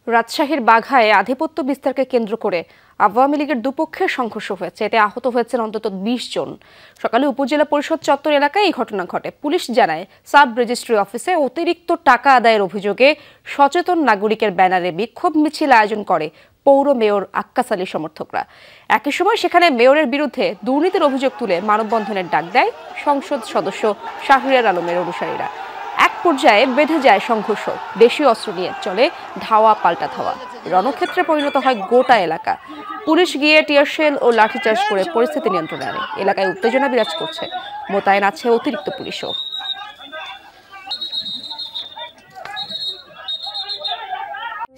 রাজশাহীর বাঘায় আধিপত্য বিস্তারকে কেন্দ্র করে আওয়ামী লীগের দুপক্ষের সংঘর্ষ হয়েছে। এতে আহত হয়েছেন অন্তত ২০ জন। সকালে উপজেলা পরিষদ চত্বর এলাকায় এই ঘটনা ঘটে। পুলিশ জানায়, সাব রেজিস্ট্রি অফিসে অতিরিক্ত টাকা আদায়ের অভিযোগে সচেতন নাগরিকের ব্যানারে বিক্ষোভ মিছিল আয়োজন করে পৌর মেয়র আক্কাস আলী সমর্থকরা। একই সময় সেখানে মেয়রের বিরুদ্ধে দুর্নীতির অভিযোগ তুলে মানববন্ধনের ডাক দেয় সংসদ সদস্য শাহরিয়ার আলমের অনুসারীরা। এক পর্যায়ে বেঁধে যায় সংঘর্ষ। দেশীয় অস্ত্র নিয়ে চলে ধাওয়া পাল্টা ধাওয়া। রণক্ষেত্রে পরিণত হয় গোটা এলাকা। পুলিশ গিয়ে টিয়ারশেল ও লাঠিচার্জ করে পরিস্থিতি নিয়ন্ত্রণে আনে। এলাকায় উত্তেজনা বিরাজ করছে। মোতায়েন আছে অতিরিক্ত পুলিশও।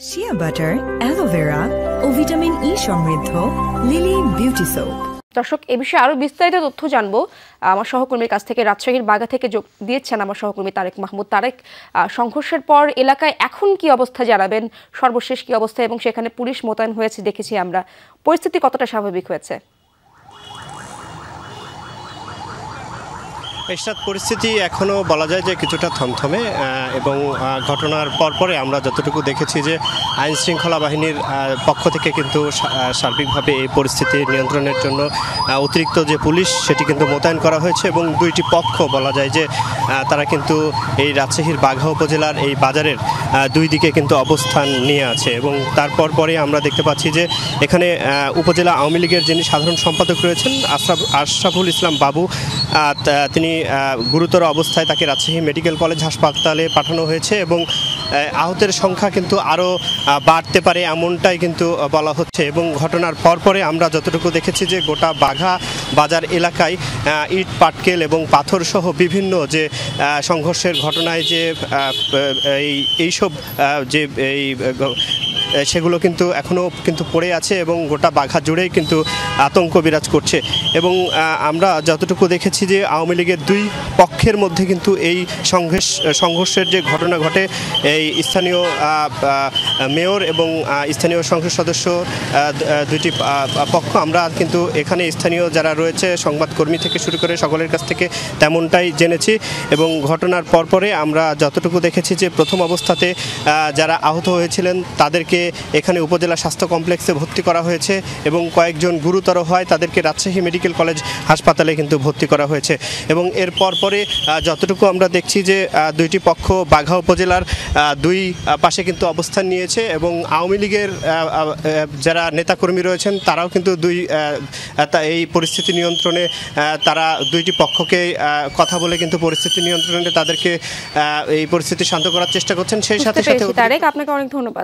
শিয়া বাটার, অ্যালোভেরা ও ভিটামিন ই সমৃদ্ধ লিলি বিউটি সোপ। দর্শক, এ বিষয়ে আরো বিস্তারিত তথ্য জানবো আমার সহকর্মীর কাছ থেকে। রাজশাহীর বাগা থেকে যোগ দিয়েছেন আমার সহকর্মী তারেক মাহমুদ। তারেক, সংঘর্ষের পর এলাকায় এখন কি অবস্থা জানাবেন, সর্বশেষ কি অবস্থা, এবং সেখানে পুলিশ মোতায়েন হয়েছে দেখেছি আমরা, পরিস্থিতি কতটা স্বাভাবিক হয়েছে? এরশাদ, পরিস্থিতি এখনও বলা যায় যে কিছুটা থমথমে, এবং ঘটনার পরপরে আমরা যতটুকু দেখেছি যে আইন শৃঙ্খলা বাহিনীর পক্ষ থেকে কিন্তু সার্বিকভাবে এই পরিস্থিতি নিয়ন্ত্রণের জন্য অতিরিক্ত যে পুলিশ সেটি কিন্তু মোতায়েন করা হয়েছে, এবং দুইটি পক্ষ বলা যায় যে তারা কিন্তু এই রাজশাহীর বাঘা উপজেলার এই বাজারের দুই দিকে কিন্তু অবস্থান নিয়ে আছে। এবং তারপর পরে আমরা দেখতে পাচ্ছি যে এখানে উপজেলা আওয়ামী লীগের যিনি সাধারণ সম্পাদক রয়েছেন আশরাফুল ইসলাম বাবু, তিনি গুরুতর অবস্থায়, তাকে রাজশাহী মেডিকেল কলেজ হাসপাতালে পাঠানো হয়েছে, এবং আহতের সংখ্যা কিন্তু আরও বাড়তে পারে এমনটাই কিন্তু বলা হচ্ছে। এবং ঘটনার পরপরে আমরা যতটুকু দেখেছি যে গোটা বাঘা বাজার এলাকায় ইট পাটকেল এবং পাথরসহ বিভিন্ন যে সংঘর্ষের ঘটনায় যে এইসব যে সেগুলো কিন্তু এখনও কিন্তু পড়ে আছে, এবং গোটা বাঘা জুড়েই কিন্তু আতঙ্ক বিরাজ করছে। এবং আমরা যতটুকু দেখেছি যে আওয়ামী লীগের দুই পক্ষের মধ্যে কিন্তু এই সংঘর্ষের যে ঘটনা ঘটে, এই স্থানীয় মেয়র এবং স্থানীয় সংসদ সদস্য দুইটি পক্ষ, আমরা কিন্তু এখানে স্থানীয় যারা রয়েছে সংবাদকর্মী থেকে শুরু করে সকলের কাছ থেকে তেমনটাই জেনেছি। এবং ঘটনার পরপরে আমরা যতটুকু দেখেছি যে প্রথম অবস্থাতে যারা আহত হয়েছিলেন তাদেরকে এখানে উপজেলা স্বাস্থ্য কমপ্লেক্সে ভর্তি করা হয়েছে, এবং কয়েকজন গুরুতর হয় তাদেরকে রাজশাহী মেডিকেল কলেজ হাসপাতালে কিন্তু ভর্তি করা হয়েছে। এবং এর পরে যতটুকু আমরা দেখছি যে দুইটি পক্ষ বাঘা উপজেলার দুই পাশে কিন্তু অবস্থান নিয়েছে, এবং আওয়ামী লীগের যারা নেতাকর্মী রয়েছেন তারাও কিন্তু এই পরিস্থিতি নিয়ন্ত্রণে তারা দুইটি পক্ষকে কথা বলে কিন্তু পরিস্থিতি নিয়ন্ত্রণে তাদেরকে এই পরিস্থিতি শান্ত করার চেষ্টা করছেন। সেই সাথে আপনাকে অনেক ধন্যবাদ।